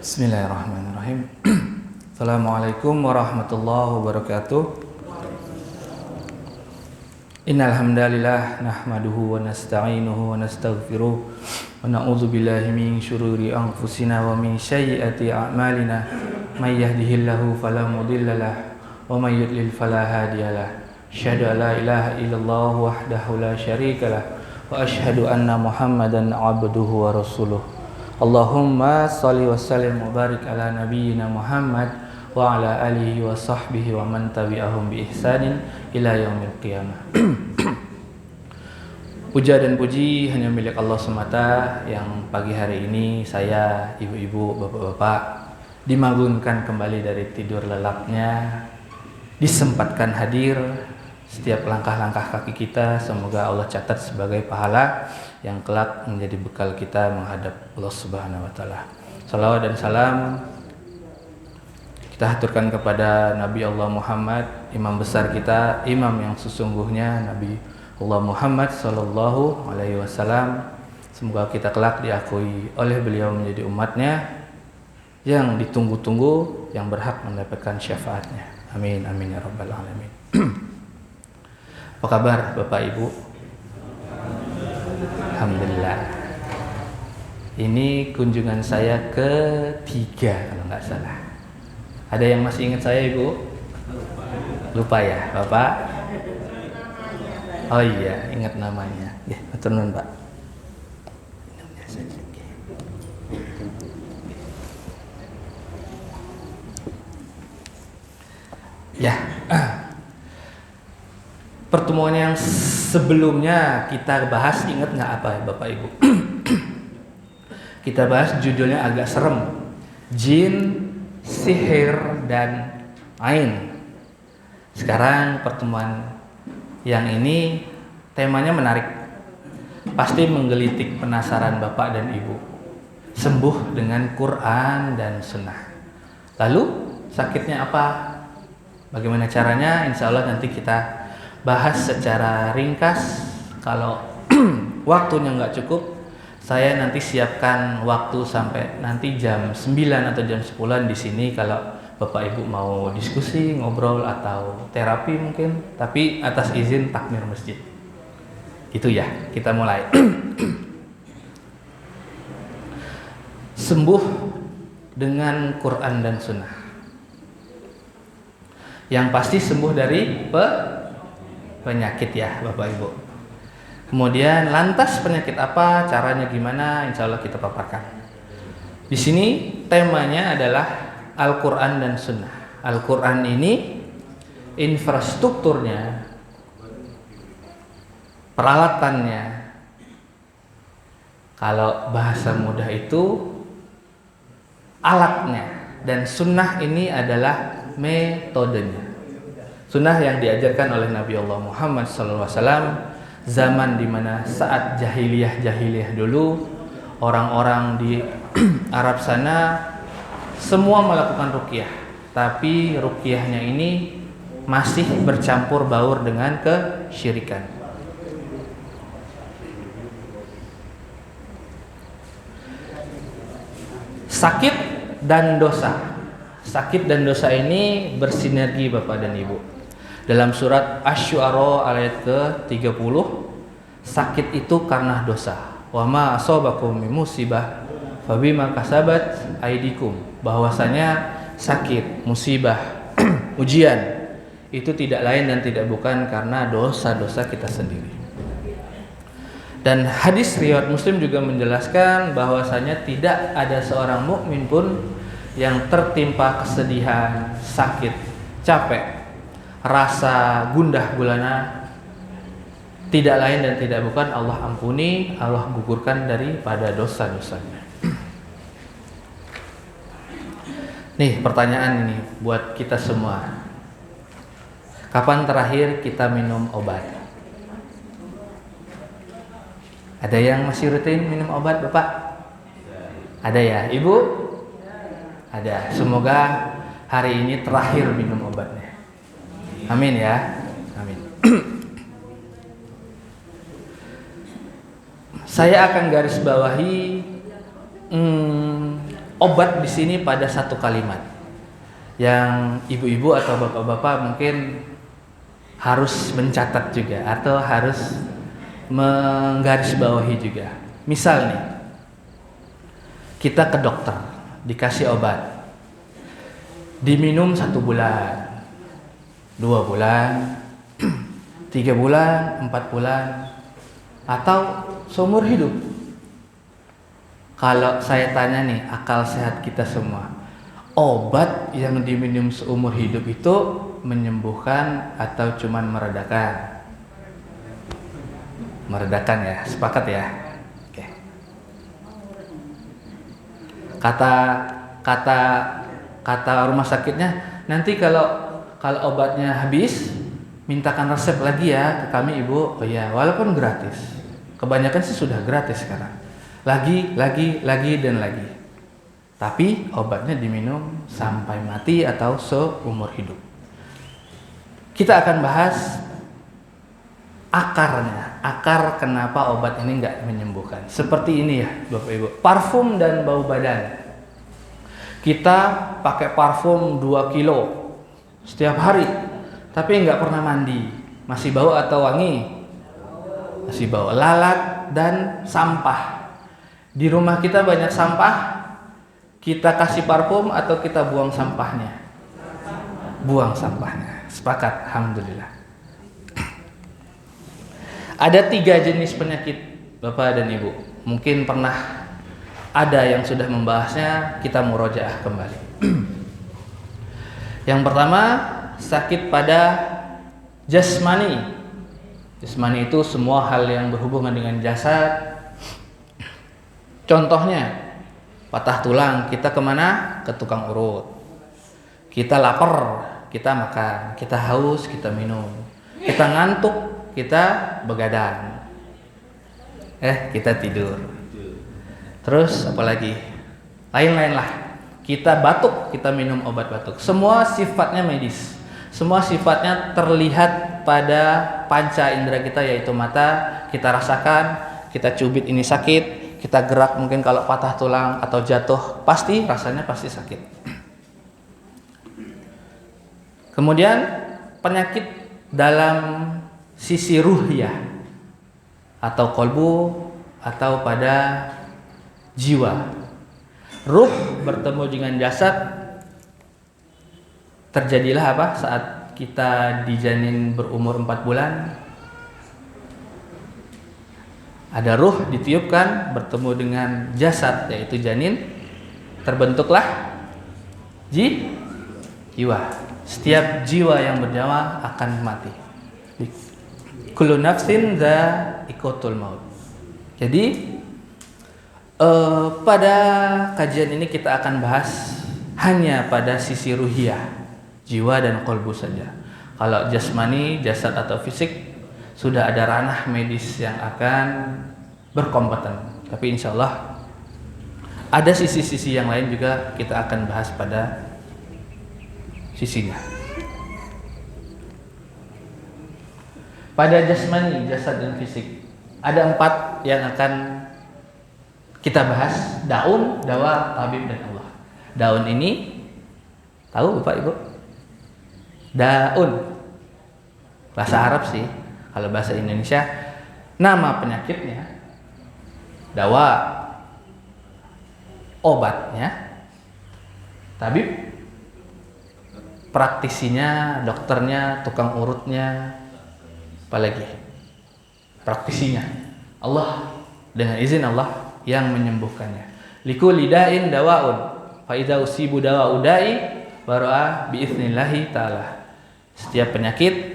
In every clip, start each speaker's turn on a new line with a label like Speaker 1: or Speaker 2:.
Speaker 1: Bismillahirrahmanirrahim. Assalamualaikum warahmatullahi wabarakatuh. Innal hamdalillah nahmaduhu wa nasta'inuhu wa nastaghfiruh wa na'udzu billahi min syururi anfusina wa min sayyiati a'malina may yahdihillahu fala mudilla lahu wa may yudlil fala hadiyalah. Asyhadu an la ilaha illallah wahdahu la syarika lah wa asyhadu anna Muhammadan 'abduhu wa rasuluh. Allahumma shalli wa sallim wa barik ala nabiyyina Muhammad wa ala alihi wa sahbihi wa man tabi'ahum bi ihsanin ila yaumil qiyamah. Puja dan puji hanya milik Allah semata yang pagi hari ini saya, ibu-ibu, bapak-bapak dibangunkan kembali dari tidur lelapnya, disempatkan hadir. Setiap langkah-langkah kaki kita semoga Allah catat sebagai pahala yang kelak menjadi bekal kita menghadap Allah Subhanahu wa taala. Salawat dan salam kita haturkan kepada Nabi Allah Muhammad, imam besar kita, imam yang sesungguhnya Nabi Allah Muhammad sallallahu alaihi wasallam. Semoga kita kelak diakui oleh beliau menjadi umatnya yang ditunggu-tunggu, yang berhak mendapatkan syafaatnya. Amin amin ya rabbal alamin. Apa kabar Bapak Ibu? Alhamdulillah. Ini kunjungan saya ketiga kalau nggak salah. Ada yang masih ingat saya Ibu? Lupa ya Bapak? Oh iya, ingat namanya. Ya, matur nuwun Pak. Ya. Pertemuan yang sebelumnya kita bahas, ingat nggak apa ya Bapak Ibu? Kita bahas judulnya agak serem, jin, sihir, dan ain. Sekarang pertemuan yang ini temanya menarik, pasti menggelitik penasaran Bapak dan Ibu. Sembuh dengan Quran dan Sunnah. Lalu sakitnya apa? Bagaimana caranya? Insya Allah nanti kita bahas secara ringkas. Kalau waktunya nggak cukup, saya nanti siapkan waktu sampai nanti jam 9 atau jam 10 di sini kalau Bapak Ibu mau diskusi, ngobrol atau terapi mungkin, tapi atas izin takmir masjid. Itu ya, kita mulai. Sembuh dengan Quran dan Sunnah. Yang pasti sembuh dari penyakit ya Bapak Ibu. Kemudian lantas penyakit apa, caranya gimana, insya Allah kita paparkan. Di sini temanya adalah Al-Quran dan Sunnah. Al-Quran ini infrastrukturnya, peralatannya, kalau bahasa mudah itu alatnya, dan Sunnah ini adalah metodenya. Sunnah yang diajarkan oleh Nabi Allah Muhammad SAW zaman dimana saat jahiliyah dulu, orang-orang di Arab sana semua melakukan ruqyah, tapi ruqyahnya ini masih bercampur baur dengan kesyirikan. Sakit dan dosa. Sakit dan dosa ini bersinergi Bapak dan Ibu. Dalam surat Asy-Syu'ara ayat ke-30, sakit itu karena dosa. Wa ma asabakum min musibah fabima kasabat aydikum. Bahwasanya sakit, musibah, ujian itu tidak lain dan tidak bukan karena dosa-dosa kita sendiri. Dan hadis riwayat Muslim juga menjelaskan bahwasanya tidak ada seorang mukmin pun yang tertimpa kesedihan, sakit, capek, rasa gundah gulana, tidak lain dan tidak bukan Allah ampuni, Allah gugurkan daripada dosa-dosanya. Nih pertanyaan ini buat kita semua. Kapan terakhir kita minum obat? Ada yang masih rutin minum obat Bapak? Ada ya Ibu? Ada. Semoga hari ini terakhir minum obatnya. Amin ya. Amin. Saya akan garis bawahi obat di sini pada satu kalimat yang ibu-ibu atau bapak-bapak mungkin harus mencatat juga atau harus menggarisbawahi juga. Misal nih, kita ke dokter, dikasih obat, diminum 1 bulan, 2 bulan, 3 bulan, 4 bulan, atau seumur hidup. Kalau saya tanya nih, akal sehat kita semua, obat yang diminum seumur hidup itu menyembuhkan atau cuman meredakan? Meredakan ya, sepakat ya. Oke. Kata rumah sakitnya, nanti kalau obatnya habis, mintakan resep lagi ya ke kami ibu. Oh ya, walaupun gratis. Kebanyakan sih sudah gratis sekarang. Lagi dan lagi. Tapi obatnya diminum sampai mati atau seumur hidup. Kita akan bahas akarnya, akar kenapa obat ini nggak menyembuhkan. Seperti ini ya Bapak Ibu, parfum dan bau badan. Kita pakai parfum 2 kilo setiap hari, tapi nggak pernah mandi. Masih bau atau wangi? Masih bau. Lalat dan sampah. Di rumah kita banyak sampah, kita kasih parfum atau kita buang sampahnya? Buang sampahnya. Sepakat, alhamdulillah. Ada 3 jenis penyakit Bapak dan Ibu. Mungkin pernah ada yang sudah membahasnya, kita murojaah kembali. Yang pertama, sakit pada jasmani. Jasmani itu semua hal yang berhubungan dengan jasad. Contohnya, patah tulang, kita kemana? Ke tukang urut. Kita lapar, kita makan. Kita haus, kita minum. Kita ngantuk, kita begadang. Kita tidur. Terus apalagi? Lain-lain lah. Kita batuk, kita minum obat batuk. Semua sifatnya medis. Semua sifatnya terlihat pada panca indera kita, yaitu mata. Kita rasakan, kita cubit ini sakit. Kita gerak mungkin kalau patah tulang atau jatuh, rasanya pasti sakit. Kemudian penyakit dalam sisi ruhiyah atau kolbu atau pada jiwa. Ruh bertemu dengan jasad, terjadilah apa saat kita dijanin berumur 4 bulan? Ada ruh ditiupkan bertemu dengan jasad, yaitu janin, terbentuklah jiwa. Setiap jiwa yang bernyawa akan mati. Kullu nafsin dha'iqatul maut. Jadi pada kajian ini kita akan bahas hanya pada sisi ruhiyah, jiwa dan kolbu saja. Kalau jasmani, jasad atau fisik, sudah ada ranah medis yang akan berkompeten. Tapi insya Allah ada sisi-sisi yang lain juga kita akan bahas pada sisinya. Pada jasmani, jasad dan fisik, ada 4 yang akan kita bahas. Daun, dawa, tabib, dan Allah. Daun ini tahu Bapak Ibu? Daun bahasa Arab sih. Kalau bahasa Indonesia, nama penyakitnya, dawa, obatnya, tabib, praktisinya, dokternya, tukang urutnya, apalagi praktisinya, Allah, dengan izin Allah yang menyembuhkannya. Likulli da'in dawaun, fa idza usibu dawa'u da'i bara'a bi idznillah ta'ala. Setiap penyakit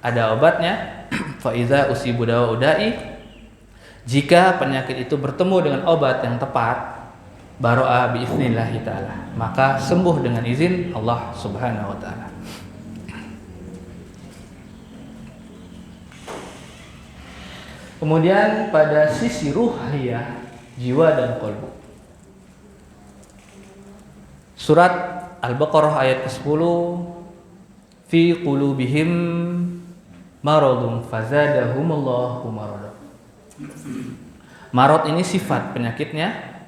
Speaker 1: ada obatnya. Fa idza usibu dawa'u da'i, jika penyakit itu bertemu dengan obat yang tepat, bara'a bi idznillah ta'ala, maka sembuh dengan izin Allah Subhanahu wa taala. Kemudian pada sisi ruhiyah, jiwa dan kolbu. Surat Al-Baqarah ayat ke-10, fi qulubihim maradun fazadahumullahu marada. Marad ini sifat penyakitnya,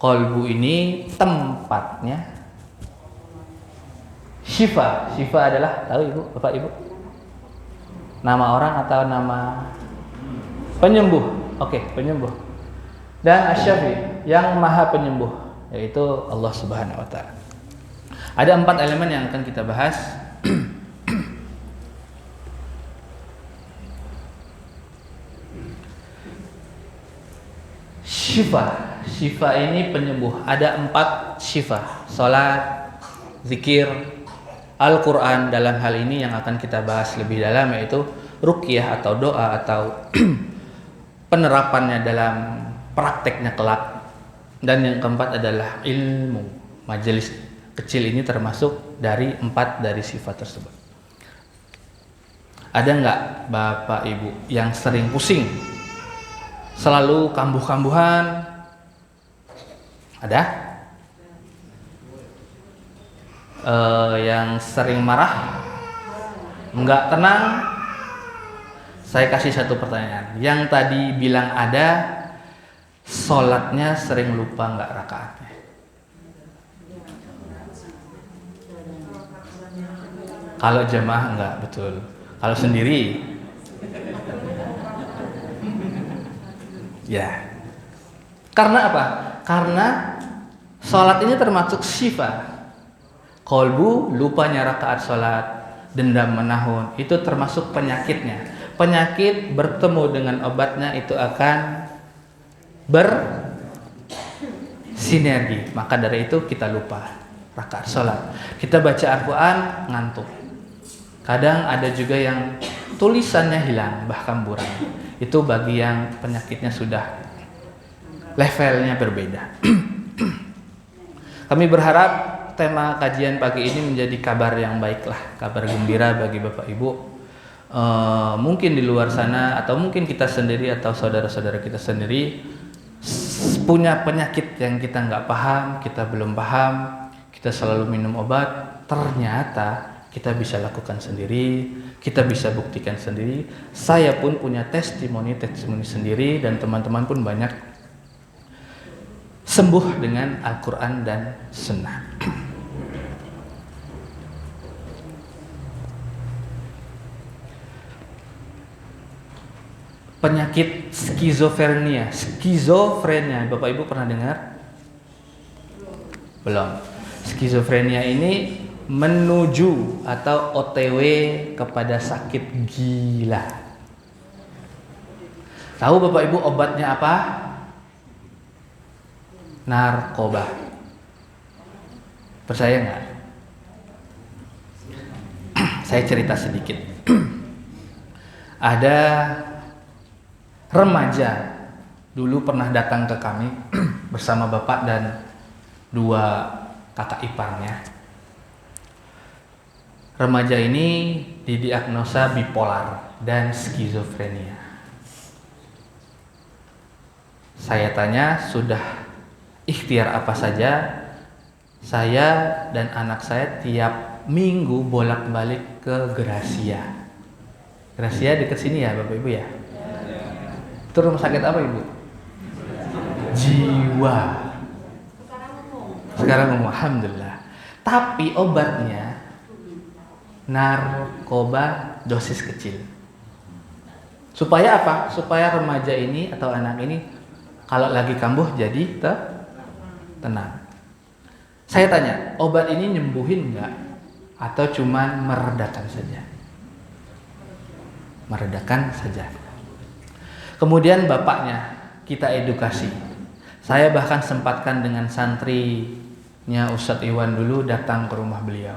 Speaker 1: Qalbu ini tempatnya syifa. Syifa adalah, tahu Ibu, Bapak Ibu? Nama orang atau nama penyembuh? Oke, penyembuh. Dan asy-syafi, yang maha penyembuh, yaitu Allah Subhanahu wa taala. Ada 4 elemen yang akan kita bahas. Syifa ini penyembuh. Ada 4 syifa: salat, zikir, Al-Quran. Dalam hal ini yang akan kita bahas lebih dalam yaitu ruqyah atau doa atau penerapannya dalam prakteknya kelak. Dan yang keempat adalah ilmu. Majelis kecil ini termasuk dari 4 dari sifat tersebut. Ada nggak Bapak Ibu yang sering pusing, selalu kambuh-kambuhan? Ada? Yang sering marah, nggak tenang? Saya kasih satu pertanyaan. Yang tadi bilang ada, sholatnya sering lupa nggak rakaatnya? Kalau jamaah nggak, betul. Kalau sendiri, ya. Karena apa? Karena sholat ini termasuk syifa. Qalbu, lupanya rakaat sholat, dendam menahun, itu termasuk penyakitnya. Penyakit bertemu dengan obatnya itu akan bersinergi. Maka dari itu kita lupa rakaat sholat. Kita baca Al-Quran ngantuk. Kadang ada juga yang tulisannya hilang, bahkan buram. Itu bagi yang penyakitnya sudah levelnya berbeda. Kami berharap tema kajian pagi ini menjadi kabar yang baiklah, kabar gembira bagi Bapak Ibu. Mungkin di luar sana atau mungkin kita sendiri atau saudara-saudara kita sendiri punya penyakit yang kita nggak paham, kita belum paham, kita selalu minum obat. Ternyata kita bisa lakukan sendiri, kita bisa buktikan sendiri. Saya pun punya testimoni sendiri dan teman-teman pun banyak sembuh dengan Al-Quran dan Sunnah. Penyakit skizofrenia. Skizofrenia, Bapak Ibu pernah dengar? Belum. Skizofrenia ini menuju atau OTW kepada sakit gila. Tahu Bapak Ibu obatnya apa? Narkoba. Percaya nggak? Saya cerita sedikit. Ada remaja dulu pernah datang ke kami bersama bapak dan 2 kakak iparnya. Remaja ini didiagnosa bipolar dan skizofrenia. Saya tanya, sudah ikhtiar apa saja? Saya dan anak saya tiap minggu bolak-balik ke Gracia. Gracia dekat sini ya Bapak Ibu ya? Itu rumah sakit apa Ibu? Jiwa. Sekarang alhamdulillah. Tapi obatnya narkoba dosis kecil. Supaya apa? Supaya remaja ini atau anak ini kalau lagi kambuh jadi tenang. Saya tanya, obat ini nyembuhin enggak? Atau cuman meredakan saja? Meredakan saja. Kemudian bapaknya kita edukasi. Saya bahkan sempatkan dengan santrinya Ustadz Iwan dulu datang ke rumah beliau.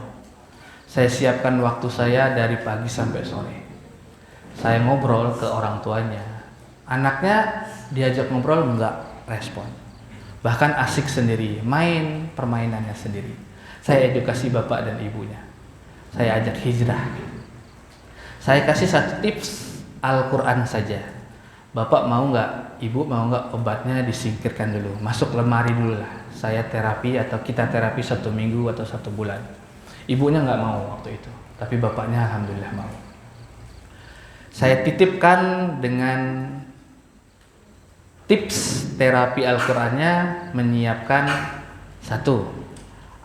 Speaker 1: Saya siapkan waktu saya dari pagi sampai sore. Saya ngobrol ke orang tuanya. Anaknya diajak ngobrol enggak respon. Bahkan asik sendiri, main permainannya sendiri. Saya edukasi bapak dan ibunya. Saya ajak hijrah. Saya kasih 1 tips Al-Quran saja. Bapak mau nggak, ibu mau nggak obatnya disingkirkan dulu, masuk lemari dulu lah. Saya terapi atau kita terapi 1 minggu atau 1 bulan. Ibunya nggak mau waktu itu, tapi bapaknya alhamdulillah mau. Saya titipkan dengan tips terapi Al-Qur'annya menyiapkan satu,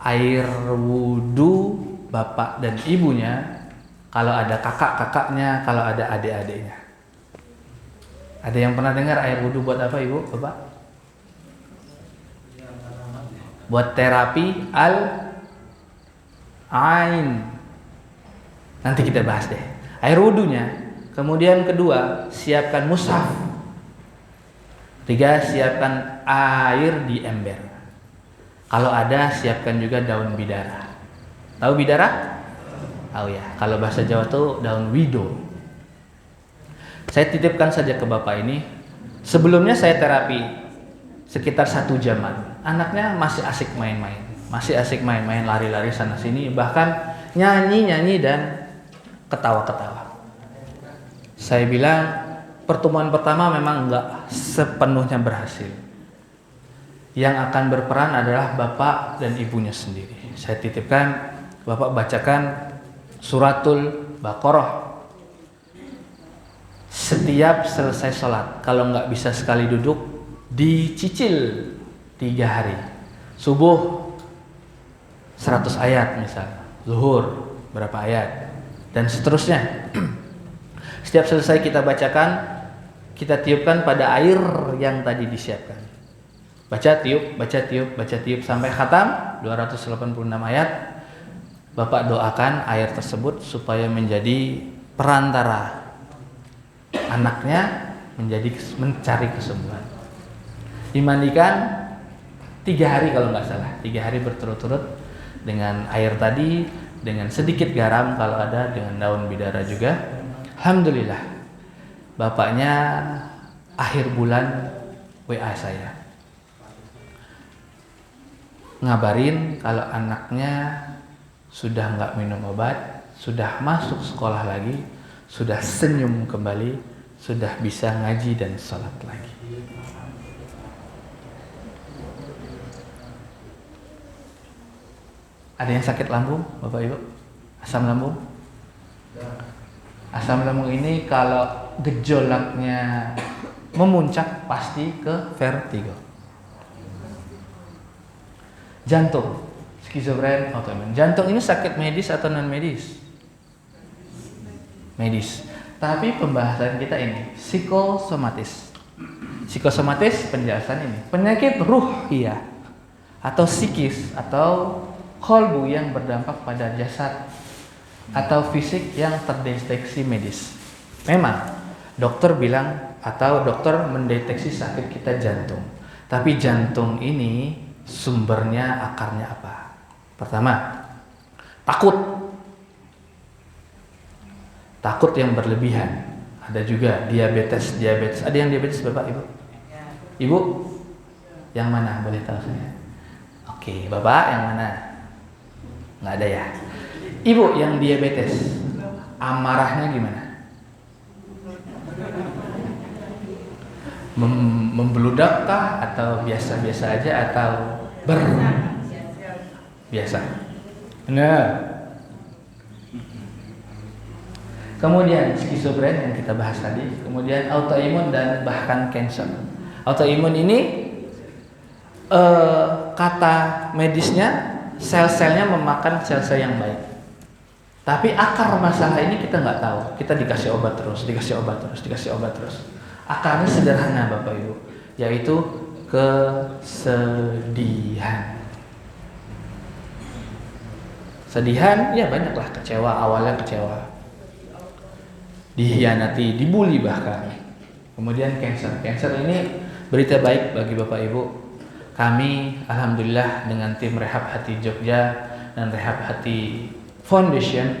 Speaker 1: air wudhu bapak dan ibunya, kalau ada kakak-kakaknya, kalau ada adik-adiknya. Ada yang pernah dengar air wudhu buat apa ibu, bapak? Buat terapi al-ain. Nanti kita bahas deh. Air wudhunya. Kemudian kedua, siapkan mushaf. Tiga, siapkan air di ember. Kalau ada, siapkan juga daun bidara. Tahu bidara? Tahu ya. Kalau bahasa Jawa tuh daun wido. Saya titipkan saja ke bapak ini. Sebelumnya saya terapi sekitar 1 jaman. Anaknya masih asik main-main. Masih asik main-main, lari-lari sana sini. Bahkan nyanyi-nyanyi dan ketawa-ketawa. Saya bilang pertemuan pertama memang enggak sepenuhnya berhasil. Yang akan berperan adalah bapak dan ibunya sendiri. Saya titipkan, bapak bacakan suratul Baqarah setiap selesai sholat. Kalau nggak bisa sekali duduk, dicicil 3 hari. Subuh 100 ayat misalnya, zuhur berapa ayat, dan seterusnya. Setiap selesai kita bacakan, kita tiupkan pada air yang tadi disiapkan. Baca tiup, baca tiup, baca tiup sampai khatam 286 ayat. Bapak doakan air tersebut supaya menjadi perantara anaknya mencari kesembuhan. Dimandikan 3 hari kalau nggak salah, 3 hari berturut-turut dengan air tadi, dengan sedikit garam kalau ada, dengan daun bidara juga. Alhamdulillah, bapaknya akhir bulan WA saya, ngabarin kalau anaknya sudah nggak minum obat, sudah masuk sekolah lagi, sudah senyum kembali, sudah bisa ngaji dan sholat lagi. Ada yang sakit lambung, Bapak Ibu? Asam lambung? Asam lambung ini kalau gejolaknya memuncak pasti ke vertigo. Jantung, skizofren, autoimun. Jantung ini sakit medis atau non medis? Medis. Tapi pembahasan kita ini psikosomatis. Psikosomatis penjelasan ini penyakit ruhiyah atau psikis atau kolbu yang berdampak pada jasad atau fisik yang terdeteksi medis. Memang dokter bilang atau dokter mendeteksi sakit kita jantung. Tapi jantung ini sumbernya, akarnya apa? Pertama, takut. Takut yang berlebihan. Ada juga diabetes. Ada yang diabetes Bapak Ibu? Ibu? Yang mana? Boleh tahu saya? Oke, Bapak yang mana? Nggak ada ya? Ibu yang diabetes, amarahnya gimana? Membludakkah atau biasa-biasa aja atau biasa? Benar. Kemudian skizofren yang kita bahas tadi, kemudian autoimun dan bahkan cancer. Autoimun ini kata medisnya sel-selnya memakan sel-sel yang baik. Tapi akar masalah ini kita nggak tahu. Kita dikasih obat terus, dikasih obat terus, dikasih obat terus. Akarnya sederhana Bapak Ibu, yaitu kesedihan. Sedihan, ya banyaklah kecewa, awalnya kecewa. Dihianati, dibully bahkan. Kemudian cancer. Cancer ini berita baik bagi Bapak Ibu. Kami alhamdulillah dengan tim Rehab Hati Jogja dan Rehab Hati Foundation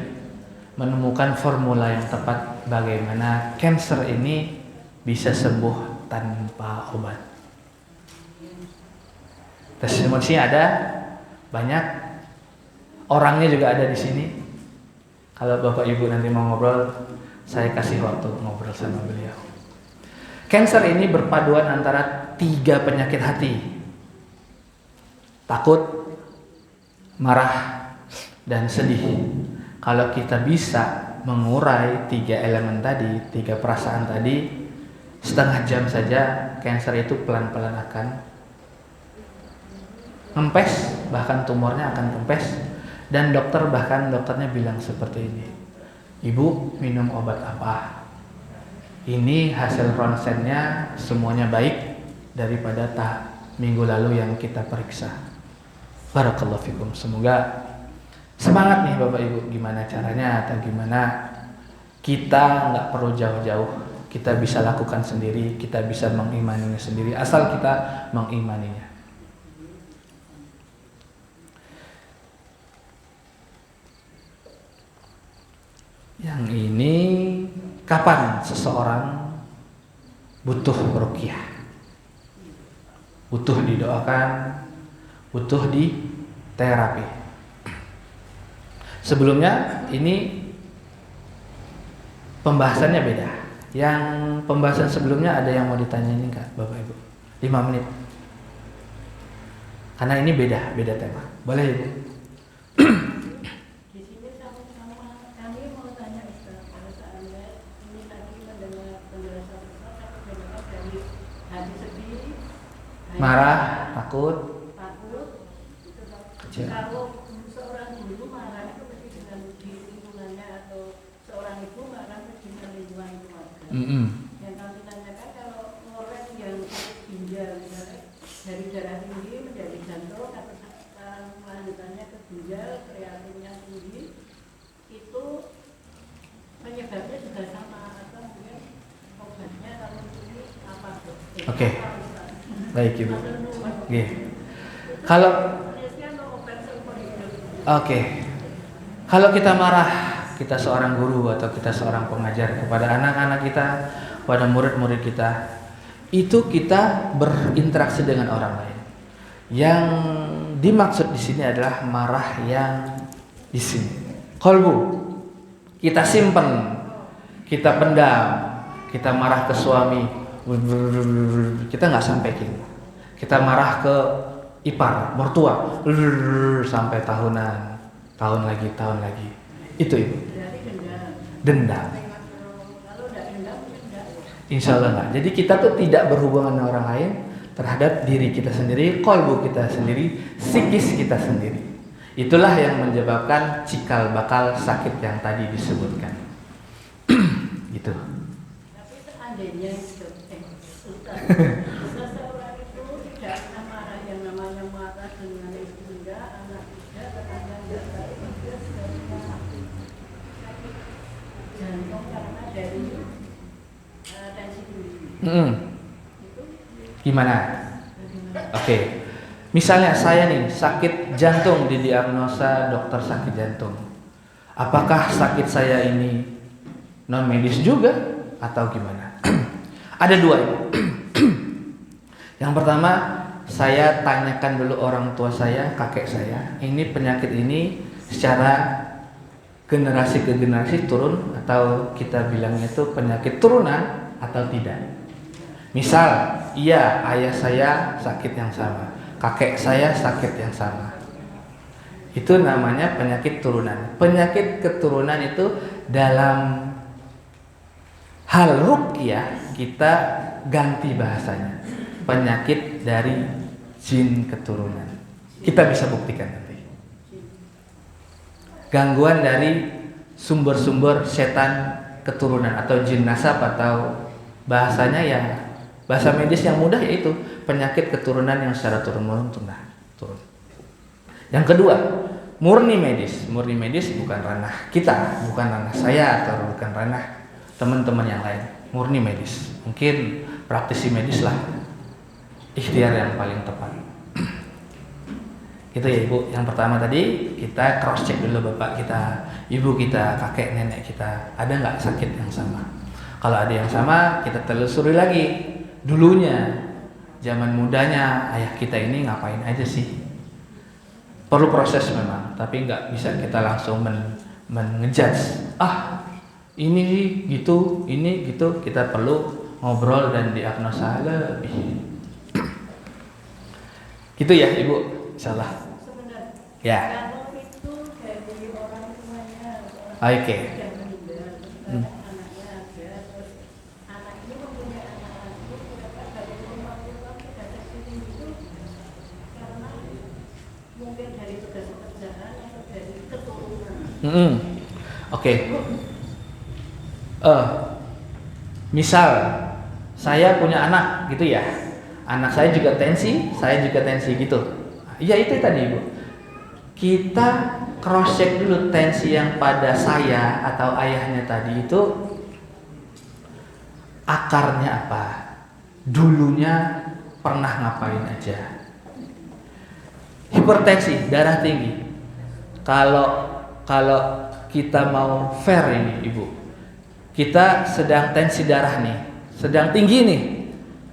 Speaker 1: menemukan formula yang tepat bagaimana cancer ini bisa sembuh tanpa obat. Testimoninya ada banyak, orangnya juga ada di sini. Kalau Bapak Ibu nanti mau ngobrol, saya kasih waktu ngobrol sama beliau. Cancer ini berpaduan antara 3 penyakit hati: takut, marah, dan sedih. Kalau kita bisa mengurai 3 elemen tadi, 3 perasaan tadi, setengah jam saja kanker itu pelan-pelan akan kempes, bahkan tumornya akan kempes. Dan dokternya bilang seperti ini, ibu minum obat apa? Ini hasil ronsennya semuanya baik daripada minggu lalu yang kita periksa. Barakallahu fikum. Semoga semangat nih Bapak Ibu, gimana caranya atau gimana kita nggak perlu jauh-jauh, kita bisa lakukan sendiri, kita bisa mengimaninya sendiri asal kita mengimaninya. Yang ini kapan seseorang butuh ruqyah, butuh didoakan, butuh di terapi. Sebelumnya ini pembahasannya beda. Yang pembahasan sebelumnya ada yang mau ditanyain nggak Bapak Ibu? 5 menit. Karena ini beda tema. Boleh Ibu?
Speaker 2: Di sini sama-sama kami mau tanya Ustaz, kalau seandainya ini tadi mendengar penjelasan Ustaz, tapi mendengar dari hati sedih,
Speaker 1: Marah, takut,
Speaker 2: itu
Speaker 1: kecil.
Speaker 2: kalau seorang guru marah itu mesti dengan di lingkungannya, atau seorang ibu marah mesti dengan lingkungan keluarga. Yang kami tanyakan, kalau orang yang sakit ginjal misalnya dari darah tinggi menjadi jantung atau lanjutannya ke ginjal, kreatinnya tinggi, itu penyebabnya juga sama atau mungkin obatnya kalau ini apa tuh?
Speaker 1: Oke. Baik Ibu. Oke. Kalau Kalau kita marah, kita seorang guru atau kita seorang pengajar kepada anak-anak kita, pada murid-murid kita, itu kita berinteraksi dengan orang lain. Yang dimaksud di sini adalah marah yang di sini. Qalbu. Kita simpen, kita pendam, kita marah ke suami, kita nggak sampai gitu. Kita marah ke ipar, mertua, sampai tahunan, tahun lagi. Itu Ibu. Dendam.
Speaker 2: Kalau tidak dendam, tidak.
Speaker 1: Insya Allah enggak. Jadi kita tuh tidak berhubungan dengan orang lain terhadap diri kita sendiri, qalbu kita sendiri, psikis kita sendiri. Itulah yang menyebabkan cikal bakal sakit yang tadi disebutkan. Gitu.
Speaker 2: Tapi seandainya seseorang itu tidak pernah marah, yang namanya marah dengan istri enggak, anak enggak, tetangga enggak, tapi dia sebenarnya sakit jantung karena dari tensi tinggi.
Speaker 1: Gimana? Oke. Misalnya saya nih sakit jantung, didiagnosa dokter sakit jantung. Apakah sakit saya ini non medis juga atau gimana? Ada dua. Yang pertama, saya tanyakan dulu orang tua saya, kakek saya, ini penyakit ini secara generasi ke generasi turun atau kita bilangnya itu penyakit turunan atau tidak. Misal, iya ayah saya sakit yang sama, kakek saya sakit yang sama. Itu namanya penyakit turunan. Penyakit keturunan itu dalam hal ruqyah kita ganti bahasanya. Penyakit dari jin keturunan. Kita bisa buktikan nanti. Gangguan dari sumber-sumber setan keturunan atau jin nasab, atau bahasanya yang bahasa medis yang mudah yaitu penyakit keturunan yang secara turun-menurun turun. Yang kedua, murni medis. Murni medis bukan ranah kita, bukan ranah saya atau bukan ranah teman-teman yang lain. Murni medis. Mungkin praktisi medis lah ikhtiar yang paling tepat. Gitu ya Ibu. Yang pertama tadi kita cross check dulu bapak kita, ibu kita, kakek nenek kita, ada nggak sakit yang sama. Kalau ada yang sama, kita telusuri lagi dulunya, zaman mudanya ayah kita ini ngapain aja sih. Perlu proses memang, tapi nggak bisa kita langsung ngejudge. Ini gitu, ini gitu. Kita perlu ngobrol dan diagnosa lebih. Gitu ya Ibu, insyaallah.
Speaker 2: Sebenarnya,
Speaker 1: Ya.
Speaker 2: kalau itu dari orang tuanya,
Speaker 1: Oke.
Speaker 2: sudah meninggal, anaknya ada, terus anak ini mempunyai anak
Speaker 1: Oke. Misal saya punya anak gitu ya. Anak saya juga tensi, saya juga tensi gitu. Iya itu tadi Ibu. Kita cross check dulu tensi yang pada saya atau ayahnya tadi itu akarnya apa? Dulunya pernah ngapain aja? Hipertensi, darah tinggi. Kalau kita mau fair ini Ibu, kita sedang tensi darah nih, sedang tinggi nih,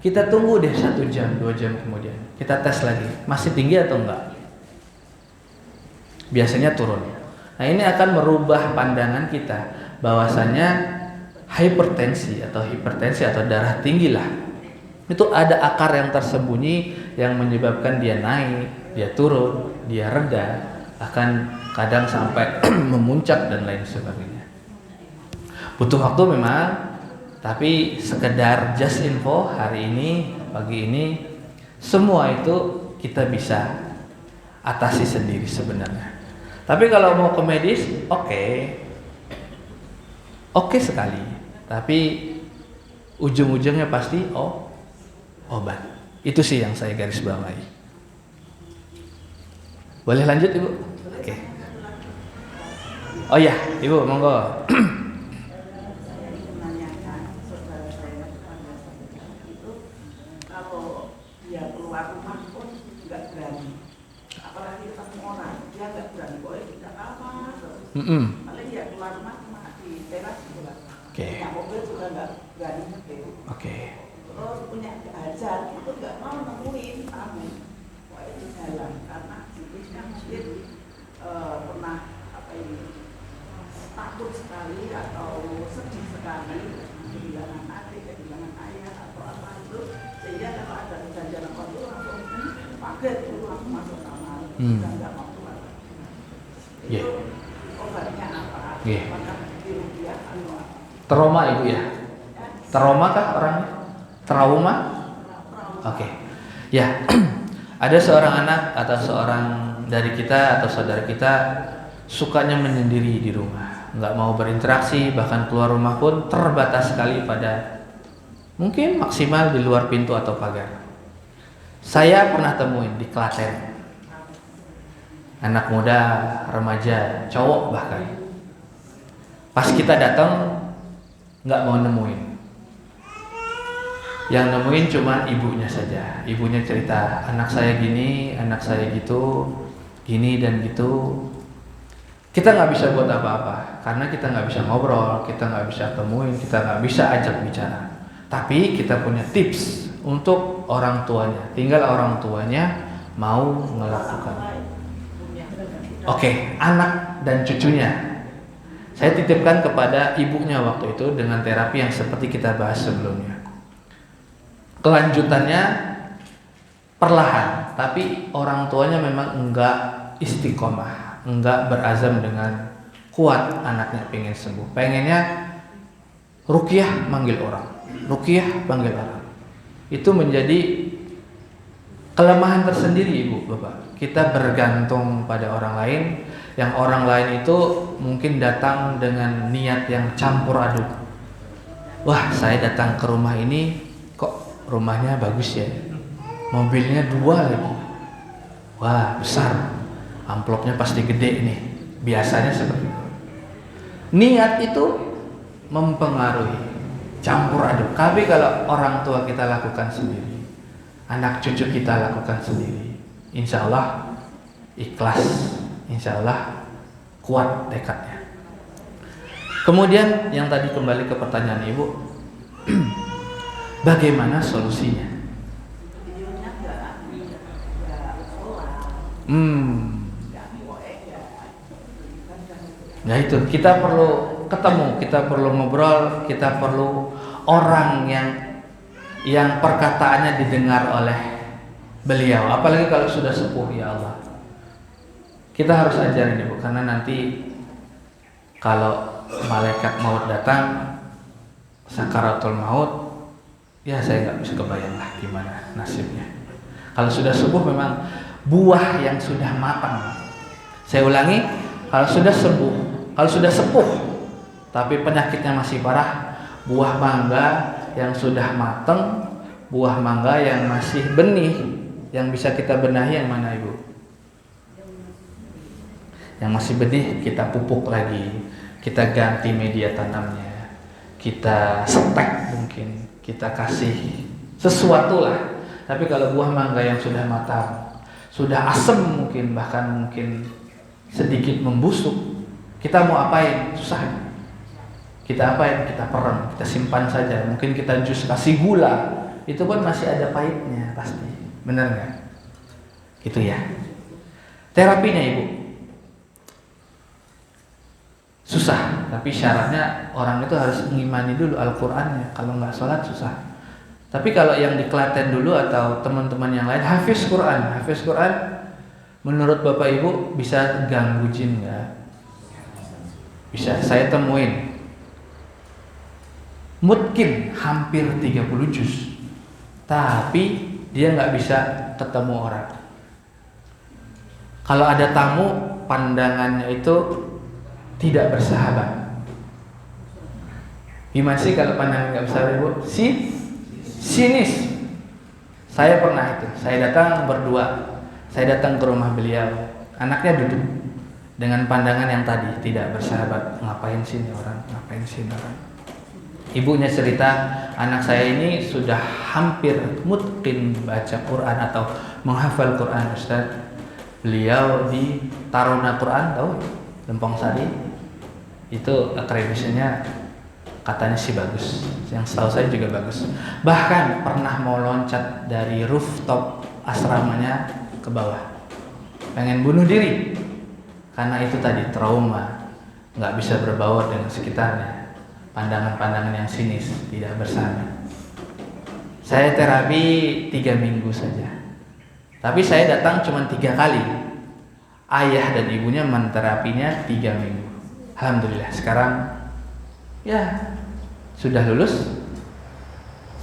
Speaker 1: kita tunggu deh 1 jam, 2 jam kemudian kita tes lagi, masih tinggi atau enggak? Biasanya turun. Nah ini akan merubah pandangan kita bahwasanya hipertensi atau darah tinggi lah, itu ada akar yang tersembunyi yang menyebabkan dia naik, dia turun, dia reda, akan kadang sampai memuncak dan lain sebagainya. Butuh waktu memang, tapi sekedar just info hari ini, pagi ini, semua itu kita bisa atasi sendiri sebenarnya. Tapi kalau mau ke medis, oke sekali. Tapi ujung-ujungnya pasti obat. Itu sih yang saya garis bawahi. Boleh lanjut Ibu? Oke. Oh ya, Ibu monggo.
Speaker 2: Paling ya keluar rumah cuma di teras gitu lah. Punya mobil juga nggak berani gitu. Terus punya hajat itu nggak mau nemuin tamu. Pokoknya di jalan karena bisnisnya mungkin pernah takut sekali atau sedih sekali kehilangan adik, kehilangan ayah atau apa itu, sehingga kalau ada kejadian apa itu langsung paget itu langsung masuk kamar, nggak mau keluar. Itu obatnya apa? Apakah dirupiah atau apa?
Speaker 1: Trauma Ibu ya? Trauma kah orangnya? Trauma? Oke. Ya, ada seorang anak atau seorang dari kita atau saudara kita sukanya menyendiri di rumah, nggak mau berinteraksi, bahkan keluar rumah pun terbatas sekali pada mungkin maksimal di luar pintu atau pagar. Saya pernah temuin di Klaten, anak muda, remaja, cowok bahkan. Pas kita datang nggak mau nemuin. Yang nemuin cuma ibunya saja. Ibunya cerita, anak saya gini, anak saya gitu, gini dan gitu. Kita nggak bisa buat apa-apa karena kita nggak bisa ngobrol, kita nggak bisa temuin, kita nggak bisa ajak bicara. Tapi kita punya tips untuk orang tuanya. Tinggal orang tuanya mau melakukan. Oke, anak dan cucunya. Saya titipkan kepada ibunya waktu itu dengan terapi yang seperti kita bahas sebelumnya. Kelanjutannya perlahan, tapi orang tuanya memang enggak istiqomah, enggak berazam dengan kuat anaknya pengen sembuh. Pengennya ruqyah manggil orang, ruqyah panggil orang. Itu menjadi kelemahan tersendiri Ibu Bapak. Kita bergantung pada orang lain, yang orang lain itu mungkin datang dengan niat yang campur aduk. Wah, saya datang ke rumah ini kok rumahnya bagus ya, mobilnya 2 lagi, wah besar, amplopnya pasti gede nih. Biasanya seperti itu. Niat itu mempengaruhi, campur aduk. Tapi kalau orang tua kita lakukan sendiri, anak cucu kita lakukan sendiri, insya Allah ikhlas, insya Allah kuat tekadnya. Kemudian yang tadi kembali ke pertanyaan Ibu, bagaimana solusinya? Nah itu kita perlu ketemu, kita perlu ngobrol, kita perlu orang yang perkataannya didengar oleh beliau. Apalagi kalau sudah sepuh, ya Allah. Kita harus ajarin Ibu, karena nanti kalau malaikat maut datang, sakaratul maut, ya saya nggak bisa kebayang lah gimana nasibnya. Kalau sudah sembuh memang buah yang sudah matang. Saya ulangi, kalau sudah sembuh Kalau sudah sepuh tapi penyakitnya masih parah, buah mangga yang sudah matang, buah mangga yang masih benih, yang bisa kita benahi yang mana Ibu? Yang masih benih kita pupuk lagi, kita ganti media tanamnya, kita setek mungkin, kita kasih sesuatu lah. Tapi kalau buah mangga yang sudah matang, sudah asem mungkin, bahkan mungkin sedikit membusuk, kita mau apain? Susah. Kita apain? Kita perem, kita simpan saja. Mungkin kita jus kasih gula, itu pun masih ada pahitnya pasti. Benar nggak? Gitu ya. Terapinya Ibu susah, tapi syaratnya orang itu harus mengimani dulu Al-Qur'annya. Kalau nggak sholat susah. Tapi kalau yang di Klaten dulu atau teman-teman yang lain hafiz Quran, menurut Bapak Ibu bisa ganggu jin nggak? Bisa. Saya temuin mungkin hampir 30 juz, tapi dia nggak bisa ketemu orang. Kalau ada tamu, pandangannya itu tidak bersahabat. Gimana sih kalau pandangan nggak bersahabat Ibu? Sinis. Saya pernah itu. Saya datang berdua. Saya datang ke rumah beliau. Anaknya duduk dengan pandangan yang tadi tidak bersahabat. Ngapain sih ini orang? Ngapain sih ini orang? Ibunya cerita, anak saya ini sudah hampir mutqin baca Quran atau menghafal Quran, Ustaz. Beliau di Taruna Quran, tahu? Lempong Sari. Itu akreditasinya katanya sih bagus. Yang setahu saya juga bagus. Bahkan pernah mau loncat dari rooftop asramanya ke bawah. Pengen bunuh diri. Karena itu tadi trauma, nggak bisa berbaur dengan sekitarnya. Pandangan-pandangan yang sinis, tidak bersahabat. Saya terapi 3 minggu saja. Tapi saya datang cuma 3 kali. Ayah dan ibunya menterapinya 3 minggu. Alhamdulillah sekarang ya sudah lulus,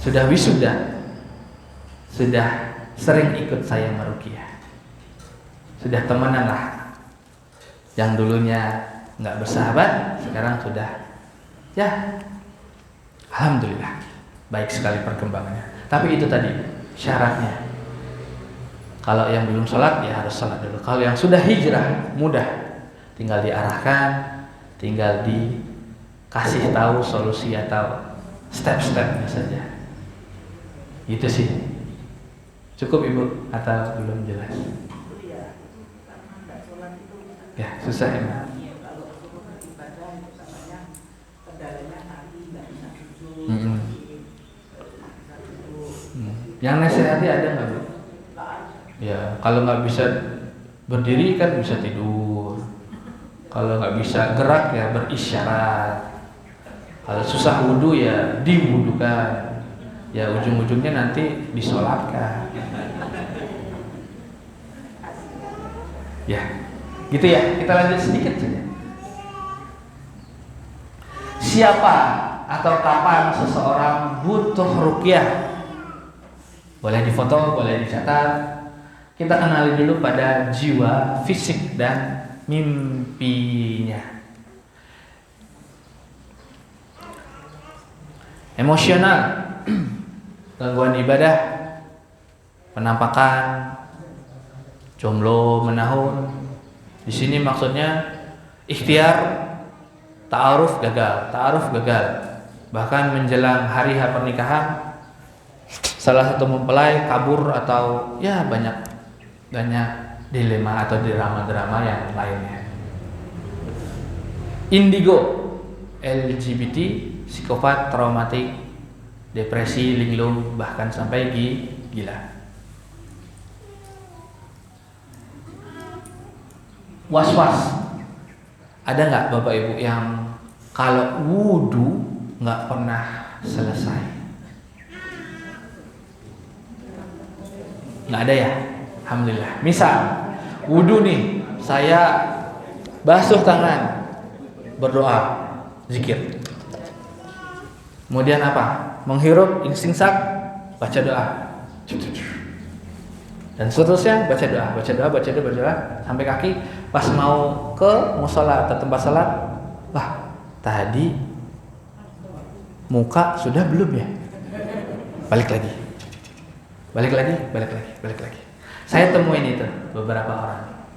Speaker 1: sudah wisuda, sudah sering ikut saya meruqyah, sudah temenan lah. Yang dulunya nggak bersahabat, sekarang sudah ya alhamdulillah baik sekali perkembangannya. Tapi itu tadi syaratnya. Kalau yang belum sholat ya harus sholat dulu. Kalau yang sudah hijrah mudah, tinggal diarahkan, tinggal dikasih tahu solusi atau step-stepnya saja. Gitu sih. Cukup Ibu atau belum jelas? Ya susah ya. Yang nasihati ada nggak Bu? Ya kalau nggak bisa berdiri kan bisa tidur. Kalau nggak bisa gerak ya berisyarat. Kalau susah wudhu ya diwudukan. Ya ujung-ujungnya nanti disolatkan. Ya gitu ya. Kita lanjut sedikit saja. Siapa atau kapan seseorang butuh ruqyah? Boleh difoto, boleh dicatat. Kita kenali dulu pada jiwa, fisik, dan mimpinya. Emosional, gangguan ibadah, penampakan, jomblo, menahun. Di sini maksudnya ikhtiar, ta'aruf gagal. Bahkan menjelang hari pernikahan, salah satu mempelai kabur atau ya banyak dilema atau drama-drama yang lainnya. Indigo, LGBT, psikopat, traumatik, depresi, linglung, bahkan sampai gila. Was-was. Ada nggak Bapak Ibu yang kalau wudhu nggak pernah selesai? Nggak ada ya? Alhamdulillah. Misal wudhu nih, saya basuh tangan, berdoa, zikir. Kemudian apa? Menghirup, istinsak, baca doa. Dan seterusnya baca doa sampai kaki. Pas mau ke musola atau tempat salat, Wah, tadi muka sudah belum ya? Balik lagi. Saya temuin itu beberapa orang.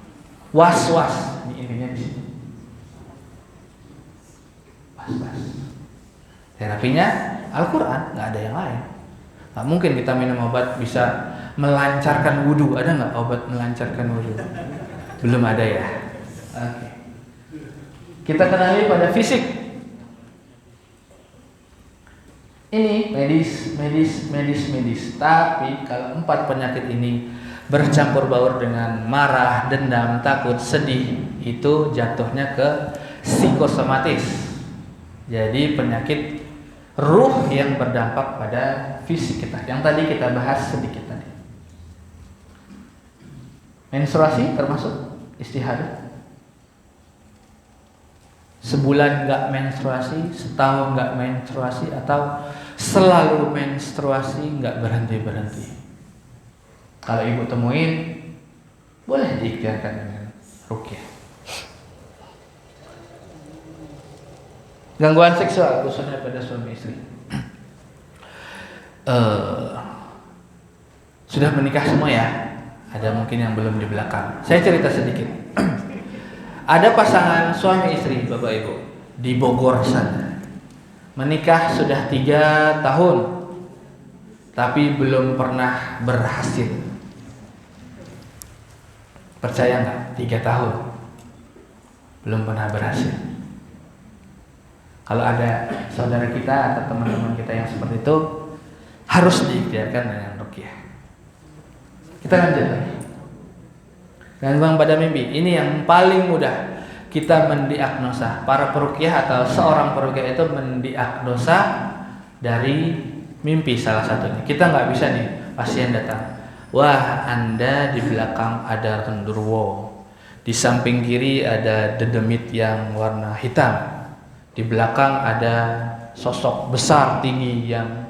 Speaker 1: Was-was, ini intinya di sini. Was-was. Terapinya Al-Quran, nggak ada yang lain. Nggak mungkin kita minum obat bisa melancarkan wudhu. Ada nggak obat melancarkan wudhu? Belum ada ya. Oke. Kita kenali pada fisik. Ini medis. Tapi kalau 4 penyakit ini bercampur baur dengan marah, dendam, takut, sedih, itu jatuhnya ke psikosomatis. Jadi penyakit ruh yang berdampak pada fisik kita. Yang tadi kita bahas sedikit tadi. Menstruasi termasuk istihadah. Sebulan nggak menstruasi, setahun nggak menstruasi, atau selalu menstruasi nggak berhenti. Kalau ibu temuin, boleh diikhtiarkan dengan ruqyah. Gangguan seksual khususnya pada suami istri. Sudah menikah semua ya? Ada mungkin yang belum di belakang. Saya cerita sedikit. Ada pasangan suami istri, Bapak Ibu, di Bogor sana. Menikah sudah 3 tahun, tapi belum pernah berhasil. Percaya nggak? 3 tahun belum pernah berhasil. Kalau ada saudara kita atau teman-teman kita yang seperti itu, harus diikhtiarkan dengan ruqyah. Kita lanjut lagi. Gangguan pada mimpi, ini yang paling mudah kita mendiagnosa. Para peruqyah atau seorang peruqyah itu mendiagnosa dari mimpi salah satunya. Kita nggak bisa nih, pasien datang, wah Anda di belakang ada genderuwo, di samping kiri ada dedemit yang warna hitam, di belakang ada sosok besar tinggi yang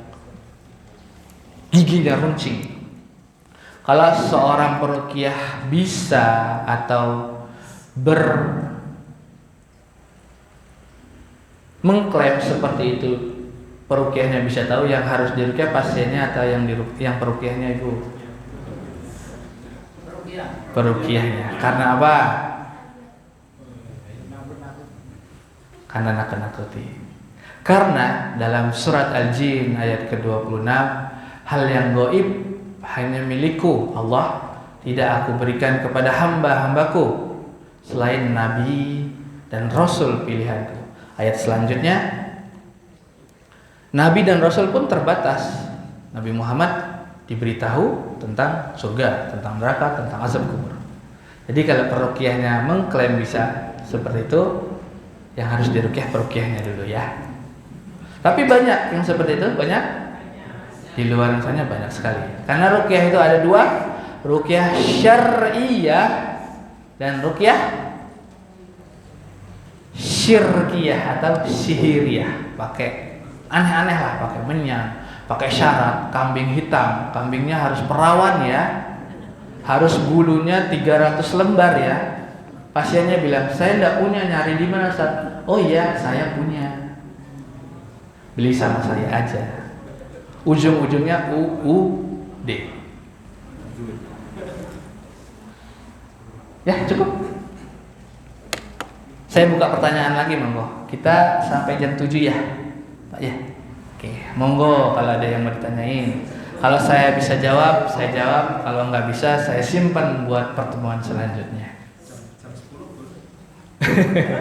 Speaker 1: giginya runcing. Kalau seorang peruqyah bisa atau mengklaim seperti itu, peruqyahnya bisa tahu yang harus diruqyah pasiennya atau yang peruqyahnya ibu? Peruqyahnya. Karena apa? Karena nakut-nakuti. Karena dalam surat Al-Jin ayat ke-26, hal yang gaib hanya milikku Allah, tidak aku berikan kepada hamba-hambaku selain nabi dan rasul pilihanku. Ayat selanjutnya, nabi dan rasul pun terbatas. Nabi Muhammad diberitahu tentang surga, tentang neraka, tentang azab kubur. Jadi kalau peruqyahnya mengklaim bisa seperti itu, yang harus diruqyah peruqyahnya dulu ya. Tapi banyak yang seperti itu, banyak. Di luar sana banyak sekali. Karena ruqyah itu ada 2, ruqyah syar'iyah dan ruqyah syirkiyah atau sihiriyah. Pakai aneh-aneh lah, pakai menyan, pakai syarat, kambing hitam, kambingnya harus perawan ya, harus bulunya 300 lembar ya. Pasiennya bilang, saya enggak punya, nyari di mana Ustaz? Oh iya, saya punya. Beli sama saya aja. Ujung-ujungnya UUD. Ya cukup. Saya buka pertanyaan lagi monggo. Kita sampai jam 7 ya Pak ya. Oke, monggo kalau ada yang mau ditanyain. Kalau saya bisa jawab, saya jawab. Kalau nggak bisa, saya simpan buat pertemuan selanjutnya.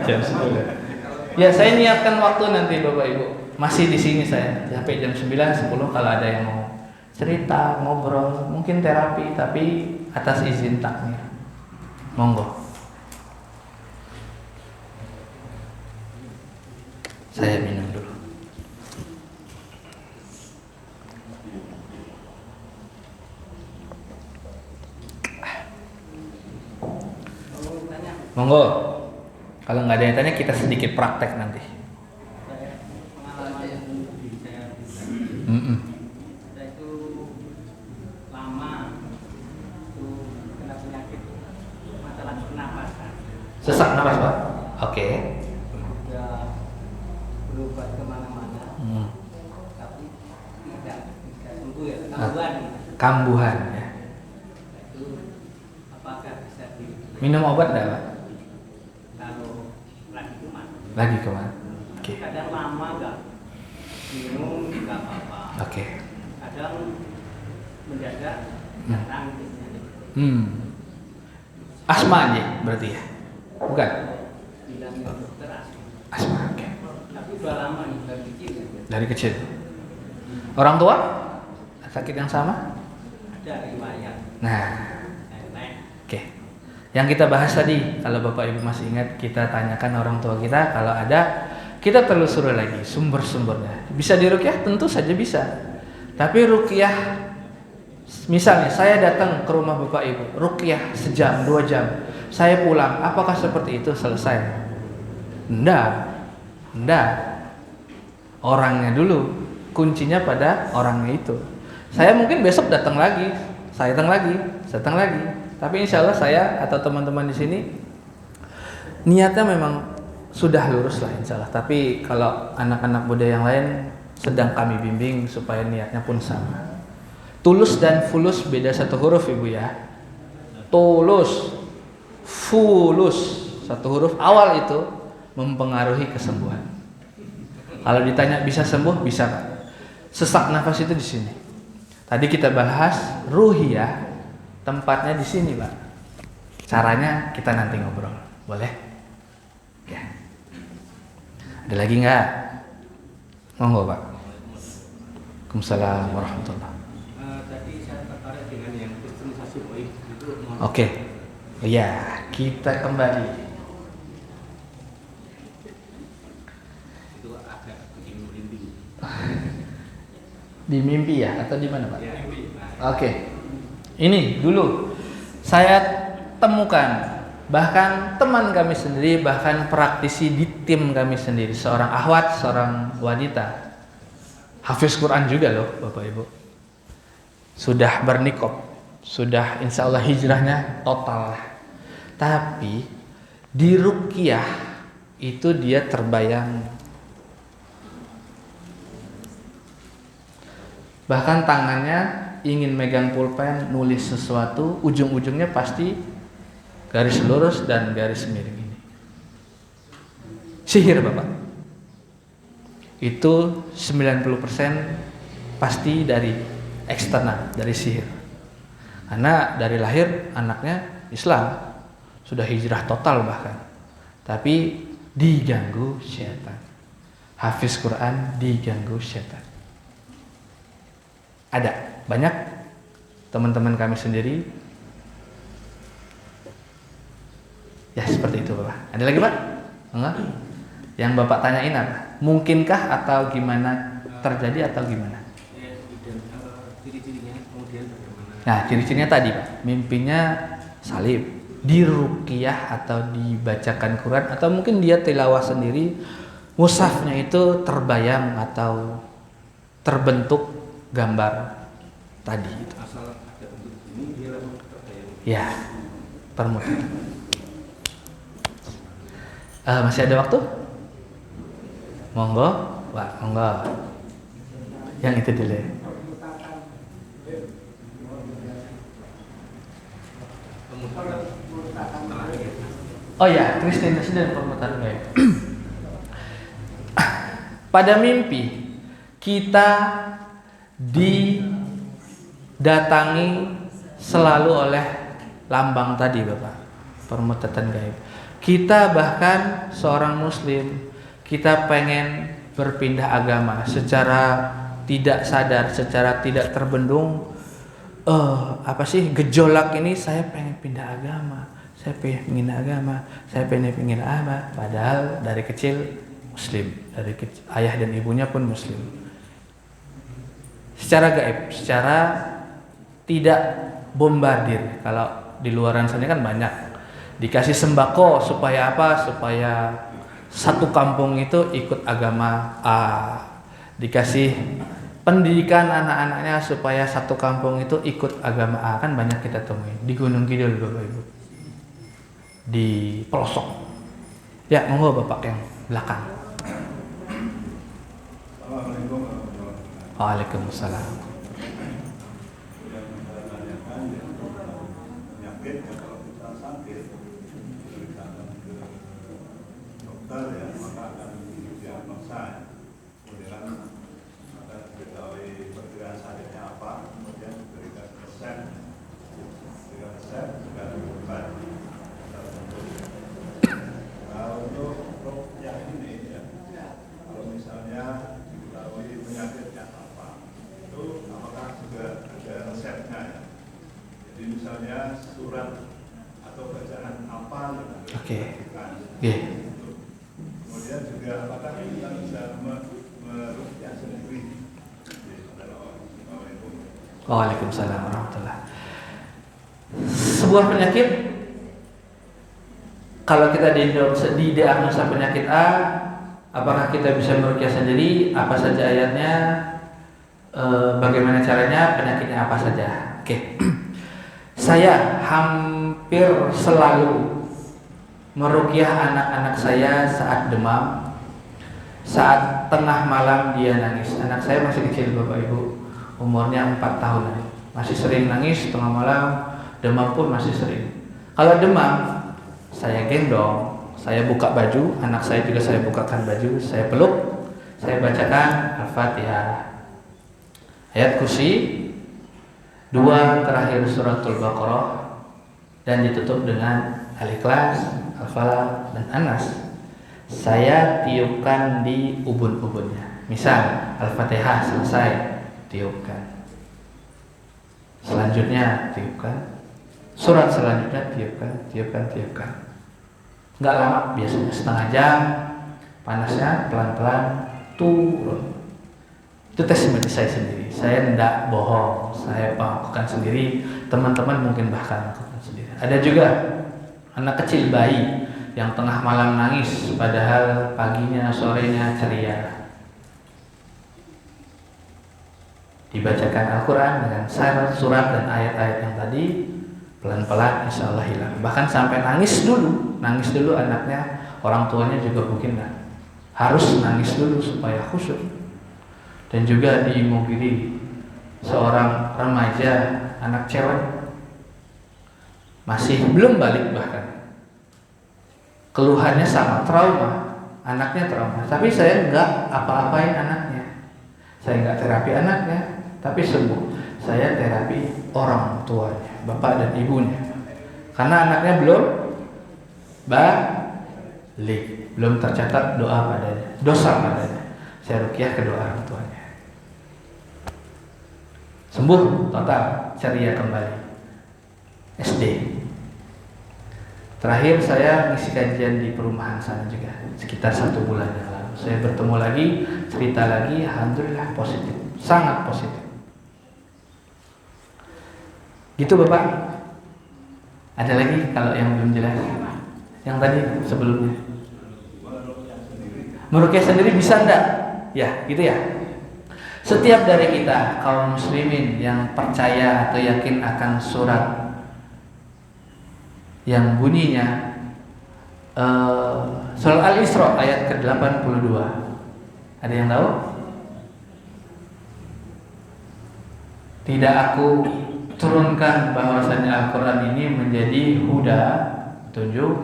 Speaker 1: Jam 10. Ya saya nyiapkan waktu nanti Bapak Ibu. Masih di sini saya sampai jam 9, 10 kalau ada yang mau cerita, ngobrol, mungkin terapi tapi atas izin takmir. Monggo. Saya minum dulu. Monggo. Kalau nggak ada yang tanya kita sedikit praktek nanti.
Speaker 3: Saya itu lama itu kena penyakit masalah pernapasan.
Speaker 1: Sesak napas Pak? Oke.
Speaker 3: Ya berobat kemana-mana, tapi tidak sembuh ya, kambuhan.
Speaker 1: Kambuhan ya.
Speaker 3: Itu apakah bisa
Speaker 1: Minum obat enggak, Pak?
Speaker 3: kalau lagi kuman?
Speaker 1: Lagi kemana? Oke.
Speaker 3: Kadang lama nggak minum nggak apa-apa.
Speaker 1: Oke.
Speaker 3: Kadang mendadak datang biasanya.
Speaker 1: Asma aja berarti ya? Bukan?
Speaker 3: Bilangnya dokter asma.
Speaker 1: Asma, oke.
Speaker 3: Tapi udah lama nih dari kecil ya.
Speaker 1: Dari kecil. Orang tua? Sakit yang sama?
Speaker 3: Ada riwayat.
Speaker 1: Nah,
Speaker 3: Nenek.
Speaker 1: oke. Yang kita bahas tadi, kalau Bapak Ibu masih ingat, kita tanyakan orang tua kita, kalau ada, kita telusuri lagi sumber-sumbernya. Bisa diruqyah? Tentu saja bisa. Tapi ruqyah, misalnya saya datang ke rumah Bapak Ibu, ruqyah sejam, 2 jam, saya pulang, apakah seperti itu selesai? Enggak. Orangnya dulu, kuncinya pada orangnya itu. Saya mungkin besok datang lagi, saya datang lagi. Tapi insya Allah saya atau teman-teman di sini niatnya memang sudah lurus lah insya Allah. Tapi kalau anak-anak muda yang lain sedang kami bimbing supaya niatnya pun sama. Tulus dan fulus beda satu huruf Ibu ya. Tulus, fulus, satu huruf awal itu mempengaruhi kesembuhan. Kalau ditanya bisa sembuh, bisa Pak. Sesak nafas itu di sini. Tadi kita bahas ruhiyah, tempatnya di sini Pak. Caranya kita nanti ngobrol, boleh? Ya. Ada lagi nggak? Monggo Pak. Waalaikumsalam warahmatullahi.
Speaker 3: Tadi saya tertarik dengan yang kristenisasi baik itu.
Speaker 1: Oke. Ya, kita kembali.
Speaker 3: Itu agak bikin merinding.
Speaker 1: Di mimpi ya atau di mana Pak?
Speaker 3: Ya,
Speaker 1: Oke. Ini dulu saya temukan, bahkan teman kami sendiri, bahkan praktisi di tim kami sendiri, seorang akhwat, seorang wanita, hafiz Quran juga loh Bapak Ibu, sudah bernikob, sudah insya Allah hijrahnya total, tapi di ruqyah itu dia terbayang, bahkan tangannya ingin megang pulpen, nulis sesuatu, ujung-ujungnya pasti garis lurus dan garis miring ini. Sihir Bapak. Itu 90% pasti dari eksternal, dari sihir. Karena dari lahir anaknya Islam, sudah hijrah total bahkan. Tapi diganggu setan. Hafiz Quran diganggu setan. Ada banyak teman-teman kami sendiri ya seperti itu Bapak. Ada lagi Pak? Enggak? Yang Bapak tanyain apa? Mungkinkah atau gimana terjadi atau gimana?
Speaker 3: Ciri-cirinya kemudian bagaimana?
Speaker 1: Nah, ciri-cirinya tadi Pak, mimpinya salib, diruqyah atau dibacakan Quran, atau mungkin dia tilawah sendiri, mushafnya itu terbayang atau terbentuk gambar tadi itu.
Speaker 3: Asal ada bentuk ini dia langsung terbayang.
Speaker 1: Ya, permutaan. Masih ada waktu? Monggo, Pak, monggo. Yang itu dulu. Oh ya, kristenisasi dan permutaan gaib. Pada mimpi kita didatangi selalu oleh lambang tadi Bapak, permutaan gaib. Kita bahkan seorang muslim, kita pengen berpindah agama secara tidak sadar, secara tidak terbendung. Apa sih gejolak ini, saya pengen pindah agama, saya pengen pindah agama, saya pengen apa? Padahal dari kecil muslim, dari kecil, ayah dan ibunya pun muslim. Secara gaib, secara tidak bombardir. Kalau di luaran sana kan banyak dikasih sembako supaya apa? Supaya satu kampung itu ikut agama A. Dikasih pendidikan anak-anaknya supaya satu kampung itu ikut agama A, kan banyak kita temui di Gunung Kidul Bapak Ibu, di pelosok. Ya, monggo Bapak yang belakang. Waalaikumsalam.
Speaker 4: Yang menanyakan yang penyakit kalau kita sakit datang ke dokter ya maka akan didiagnosa ya. Kemudian akan diketahui perkiraan sakitnya apa, kemudian diberikan resep dan obat. Nah untuk rukyah ini ya, kalau misalnya diketahui penyakitnya apa, itu apakah juga ada resepnya ya? Jadi misalnya surat atau bacaan apa yang
Speaker 1: Oke.
Speaker 4: dilakukan.
Speaker 1: Oke.
Speaker 4: Kemudian juga apakah kita bisa merukyah sendiri?
Speaker 1: Waalaikumsalam warahmatullahi. Sebuah penyakit, kalau kita didiagnosa penyakit A, apakah kita bisa merukyah sendiri? Apa saja ayatnya? Bagaimana caranya? Penyakitnya apa saja? Oke. Saya hampir selalu merukyah anak-anak saya saat demam, saat tengah malam dia nangis. Anak saya masih kecil Bapak Ibu, umurnya 4 tahun, masih sering nangis tengah malam, demam pun masih sering. Kalau demam, saya gendong, saya buka baju, anak saya juga saya bukakan baju, saya peluk, saya bacakan Al-Fatihah, ayat kursi, 2 terakhir suratul Baqarah, dan ditutup dengan Al-Ikhlas, Al-Falaq, dan An-Nas. Saya tiupkan di ubun-ubunnya. Misal Al-Fatihah selesai, tiupkan. Selanjutnya tiupkan. Surat selanjutnya tiupkan. Nggak lama, biasanya setengah jam. Panasnya pelan-pelan turun. Itu testimoni saya sendiri. Saya tidak bohong. Saya lakukan sendiri. Teman-teman mungkin bahkan lakukan sendiri. Ada juga anak kecil, bayi yang tengah malam nangis, padahal paginya, sorenya ceria. Dibacakan Al-Quran dengan surat dan ayat-ayat yang tadi, pelan-pelan insya Allah hilang. Bahkan sampai nangis dulu anaknya, orang tuanya juga mungkin harus nangis dulu supaya khusyuk. Dan juga di Imogiri, seorang remaja, anak cewek, masih belum balik bahkan. Keluhannya sama, trauma, anaknya trauma. Tapi saya nggak apa-apain anaknya, saya nggak terapi anaknya, tapi sembuh. Saya terapi orang tuanya, bapak dan ibunya, karena anaknya belum balik, belum tercatat doa padanya, dosa padanya. Saya rukyah kedua orang tuanya, sembuh total, ceria kembali. SD. Terakhir saya ngisi kajian di perumahan sana juga, sekitar 1 bulan yang lalu. Saya bertemu lagi, cerita lagi, alhamdulillah positif, sangat positif. Gitu Bapak. Ada lagi kalau yang belum jelas? Yang tadi sebelumnya. Merukyah sendiri bisa enggak? Ya, gitu ya. Setiap dari kita kaum muslimin yang percaya atau yakin akan surat yang bunyinya Surah Al-Isra ayat ke-82. Ada yang tahu? Tidak aku turunkan bahwasanya Al-Quran ini menjadi huda, petunjuk,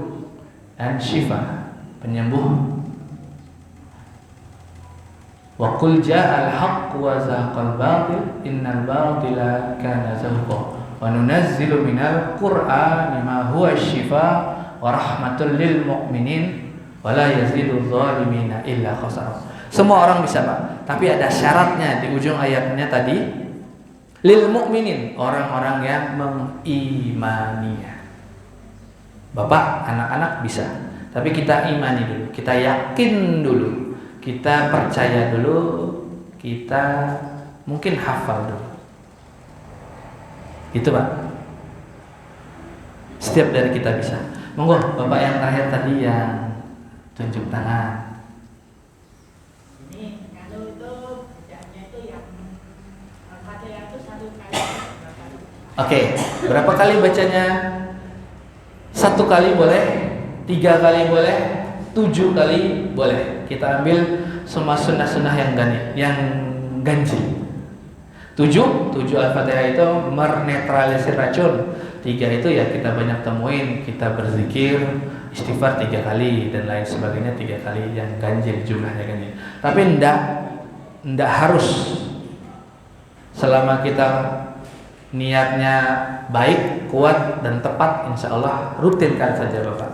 Speaker 1: dan syifa, penyembuh. Wa qul ja'al haqq wa zahaqal batil innal batila kana zahuqa wa nunazzilu minal qur'ani ma huwa syifa wa rahmatul lil mu'minin wa la yazidul zalimina illa khasara. Semua orang bisa Pak, tapi ada syaratnya di ujung ayatnya tadi, lil mu'minin, orang-orang yang mengimaninya. Bapak, anak-anak bisa, tapi kita imani dulu, kita yakin dulu, kita percaya dulu, kita mungkin hafal dulu. Itu Pak. Setiap dari kita bisa. Monggo Bapak yang terakhir tadi yang tunjuk tangan.
Speaker 2: Ini kalau itu bacanya itu yang Al-Fatihah itu 1 kali.
Speaker 1: Oke, berapa kali bacanya? 1 kali boleh, 3 kali boleh, 7 kali boleh. Kita ambil semua sunnah-sunnah yang ganjil. Tujuh Al-Fatihah itu menetralisir racun. 3 itu ya kita banyak temuin, kita berzikir, istighfar 3 kali dan lain sebagainya 3 kali yang ganjil jumlahnya ganjil. Tapi ndak harus. Selama kita niatnya baik, kuat dan tepat, insya Allah rutinkan saja Bapak.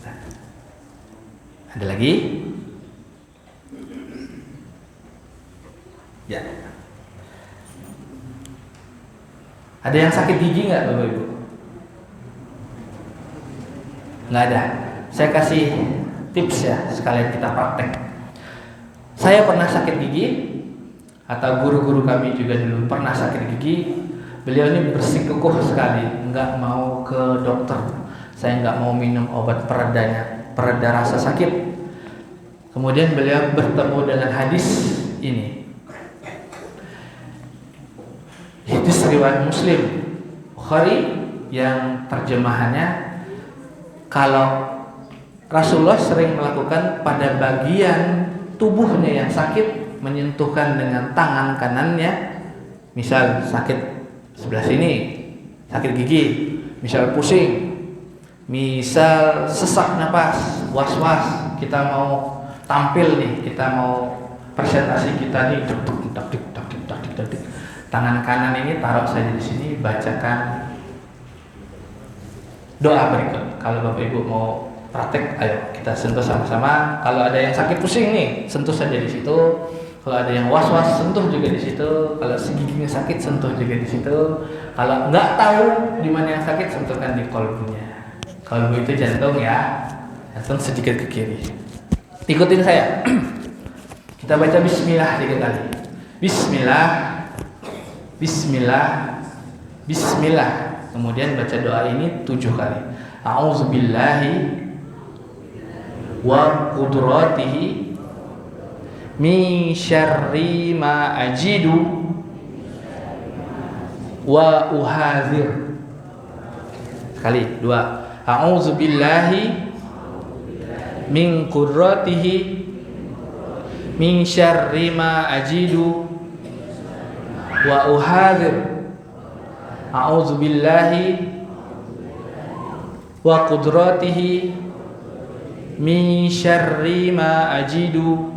Speaker 1: Nah, ada lagi? Ya. Ada yang sakit gigi nggak Bapak Ibu? Nggak ada. Saya kasih tips ya, sekalian kita praktek. Saya pernah sakit gigi, atau guru-guru kami juga dulu pernah sakit gigi. Beliau ini bersikukuh sekali, nggak mau ke dokter. Saya nggak mau minum obat pereda rasa sakit. Kemudian beliau bertemu dengan hadis ini. Hadis riwayat Muslim, Bukhari, yang terjemahannya, kalau Rasulullah sering melakukan pada bagian tubuhnya yang sakit, menyentuhkan dengan tangan kanannya. Misal sakit sebelah sini, sakit gigi, misal pusing, misal sesak napas, was-was, kita mau tampil nih, kita mau presentasi kita nih, tangan kanan ini taruh saja di sini, bacakan doa berikut. Kalau Bapak Ibu mau praktek, ayo kita sentuh sama-sama. Kalau ada yang sakit pusing nih, sentuh saja di situ. Kalau ada yang was-was, sentuh juga di situ. Kalau giginya sakit, sentuh juga di situ. Kalau nggak tahu di mana yang sakit, sentuhkan di kolbunya. Kolbu itu jantung ya, jantung sedikit ke kiri. Ikutin saya. Kita baca Bismillah 3 kali. Bismillah, Bismillah, Bismillah. Kemudian baca doa ini 7 kali. A'udzubillahi wa qudratihi min syarri ma ajidu wa uhadzir. Sekali, 2. A'udzubillahi min qudratihi min syarri ma ajidu wa uhadzir. A'udzubillahi wa qudratihi min syarri ma ajidu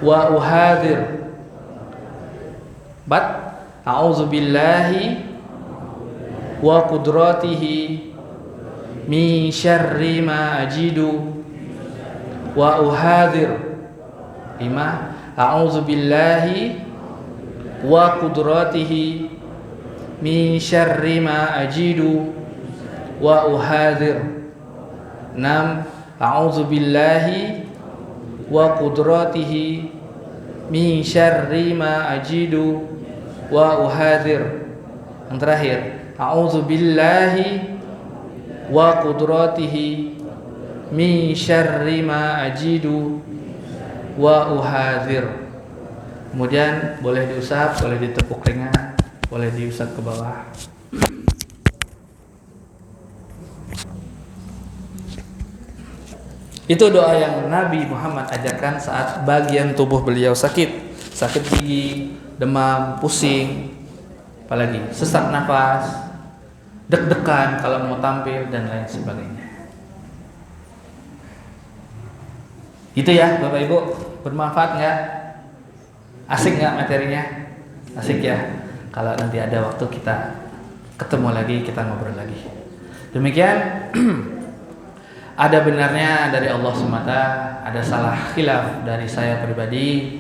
Speaker 1: wa uhadzir. Bat a'udzubillahi wa qudratihi min syarri ma ajidu wa uhadzir. 5. A'udzubillahi wa qudratihi min syarri ma ajidu wa uhadzir. 6. A'udzubillahi wa qudratihi min syarri ma ajidu wa uhadzir. Yang terakhir, a'udzubillahi wa qudratihi min syarri ma ajidu wa uhadzir. Kemudian boleh diusap, boleh ditepuk ringan, boleh diusap ke bawah. Itu doa yang Nabi Muhammad ajarkan saat bagian tubuh beliau sakit. Sakit gigi, demam, pusing, apalagi sesak nafas, deg-degan kalau mau tampil dan lain sebagainya. Itu ya Bapak Ibu, bermanfaat nggak? Asik nggak materinya? Asik ya. Kalau nanti ada waktu kita ketemu lagi, kita ngobrol lagi. Demikian. Ada benarnya dari Allah SWT, ada salah khilaf dari saya pribadi.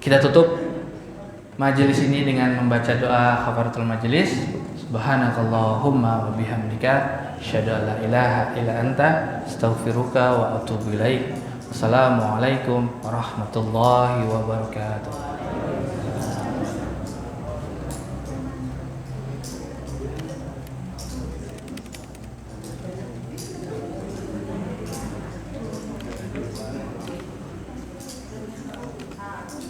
Speaker 1: Kita tutup majelis ini dengan membaca doa kafaratul majelis. Subhanakallahumma wa bihamdika asyhadu an la ilaha illa anta astaghfiruka wa atubu ilaik. Wassalamualaikum warahmatullahi wabarakatuh.